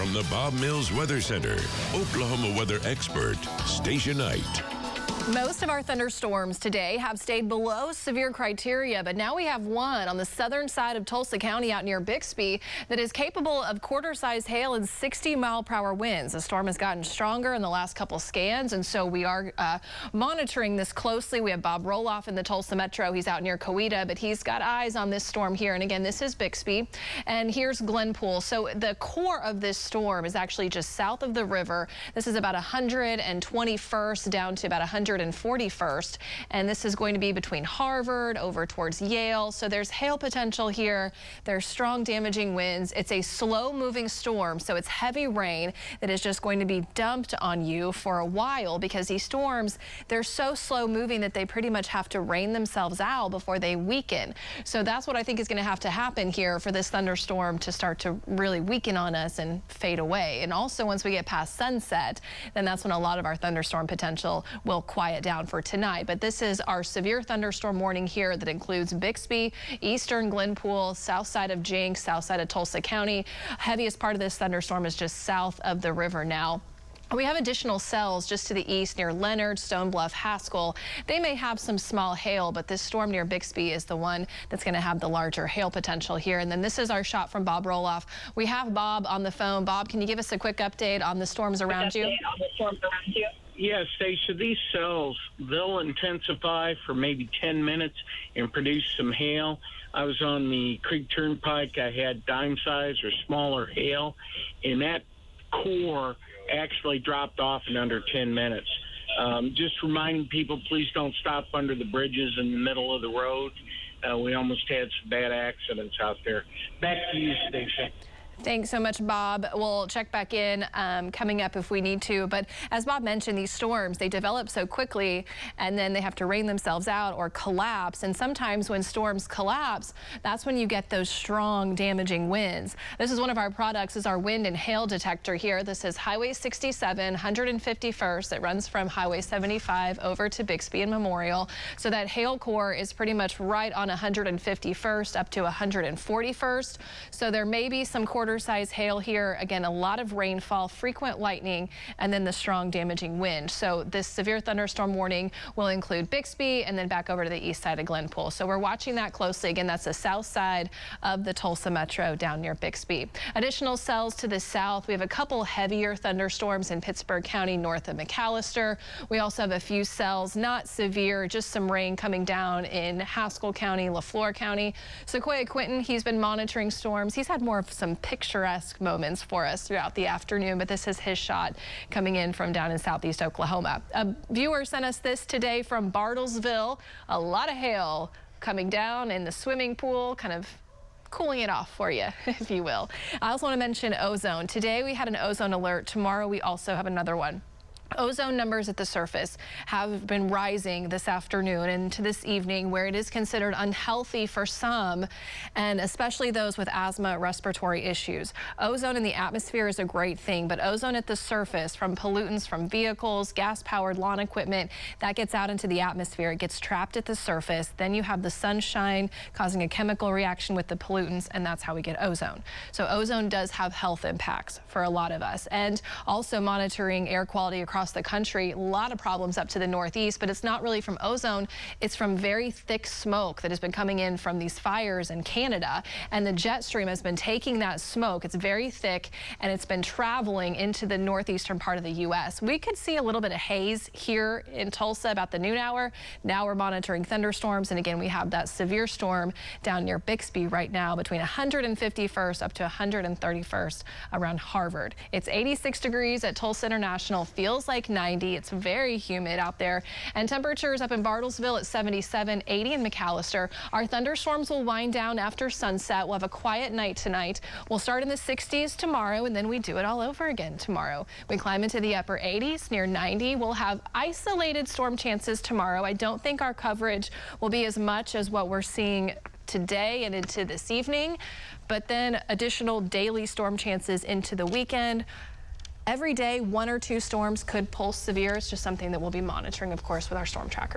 From the Bob Mills Weather Center, Oklahoma weather expert Stacia Knight. Most of our thunderstorms today have stayed below severe criteria, but now we have one on the southern side of Tulsa County out near Bixby that is capable of quarter-size hail and 60-mile-per-hour winds. The storm has gotten stronger in the last couple scans, and so we are monitoring this closely. We have Bob Roloff in the Tulsa Metro. He's out near Coweta, but he's got eyes on this storm here. And again, this is Bixby, and here's Glenpool. So the core of this storm is actually just south of the river. This is about 121st down to about 141st, and this is going to be between Harvard over towards Yale. So there's hail potential here. There's strong damaging winds. It's a slow moving storm, so it's heavy rain that is just going to be dumped on you for a while, because these storms, they're so slow moving that they pretty much have to rain themselves out before they weaken. So that's what I think is going to have to happen here for this thunderstorm to start to really weaken on us and fade away. And also once we get past sunset, then that's when a lot of our thunderstorm potential will quiet down for tonight. But this is our severe thunderstorm warning here that includes Bixby, eastern Glenpool, south side of Jenks, south side of Tulsa County. Heaviest part of this thunderstorm is just south of the river now. We have additional cells just to the east near Leonard, Stone Bluff, Haskell. They may have some small hail, but this storm near Bixby is the one that's going to have the larger hail potential here. And then this is our shot from Bob Roloff. We have Bob on the phone. Bob, can you give us a quick update on the storms around you? Yes, Stacia, these cells, they'll intensify for maybe 10 minutes and produce some hail. I was on the Creek Turnpike. I had dime size or smaller hail, and that core actually dropped off in under 10 minutes. Just reminding people, please don't stop under the bridges in the middle of the road. We almost had some bad accidents out there. Back to you, Stacia. Thanks so much, Bob. We'll check back in coming up if we need to. But as Bob mentioned, these storms, they develop so quickly, and then they have to rain themselves out or collapse. And sometimes when storms collapse, that's when you get those strong, damaging winds. This is one of our products, is our wind and hail detector here. This is Highway 67, 151st. It runs from Highway 75 over to Bixby and Memorial. So that hail core is pretty much right on 151st up to 141st. So there may be some quarter-size hail here. Again, a lot of rainfall, frequent lightning, and then the strong damaging wind. So this severe thunderstorm warning will include Bixby and then back over to the east side of Glenpool. So we're watching that closely. Again, that's the south side of the Tulsa Metro down near Bixby. Additional cells to the south. We have a couple heavier thunderstorms in Pittsburgh County north of McAllister. We also have a few cells, not severe, just some rain coming down in Haskell County, LaFleur County. Sequoia Quinton, he's been monitoring storms. He's had more of some picturesque moments for us throughout the afternoon, but this is his shot coming in from down in southeast Oklahoma. A viewer sent us this today from Bartlesville. A lot of hail coming down in the swimming pool, kind of cooling it off for you, if you will. I also want to mention ozone. Today we had an ozone alert. Tomorrow we also have another one. Ozone numbers at the surface have been rising this afternoon and to this evening, where it is considered unhealthy for some, and especially those with asthma, respiratory issues. Ozone in the atmosphere is a great thing, but ozone at the surface from pollutants from vehicles, gas-powered lawn equipment, that gets out into the atmosphere. It gets trapped at the surface. Then you have the sunshine causing a chemical reaction with the pollutants, and that's how we get ozone. So ozone does have health impacts for a lot of us. And also monitoring air quality across the country. A lot of problems up to the northeast, but it's not really from ozone. It's from very thick smoke that has been coming in from these fires in Canada, and the jet stream has been taking that smoke. It's very thick, and it's been traveling into the northeastern part of the U.S. We could see a little bit of haze here in Tulsa about the noon hour. Now we're monitoring thunderstorms, and again, we have that severe storm down near Bixby right now between 151st up to 131st around Harvard. It's 86 degrees at Tulsa International. Feels like 90. It's very humid out there, and temperatures up in Bartlesville at 77, 80 in McAllister. Our thunderstorms will wind down after sunset. We'll have a quiet night tonight. We'll start in the 60s tomorrow, and then we do it all over again tomorrow. We climb into the upper 80s, near 90. We'll have isolated storm chances tomorrow. I don't think our coverage will be as much as what we're seeing today and into this evening, but then additional daily storm chances into the weekend. Every day, one or two storms could pull severe. It's just something that we'll be monitoring, of course, with our storm tracker.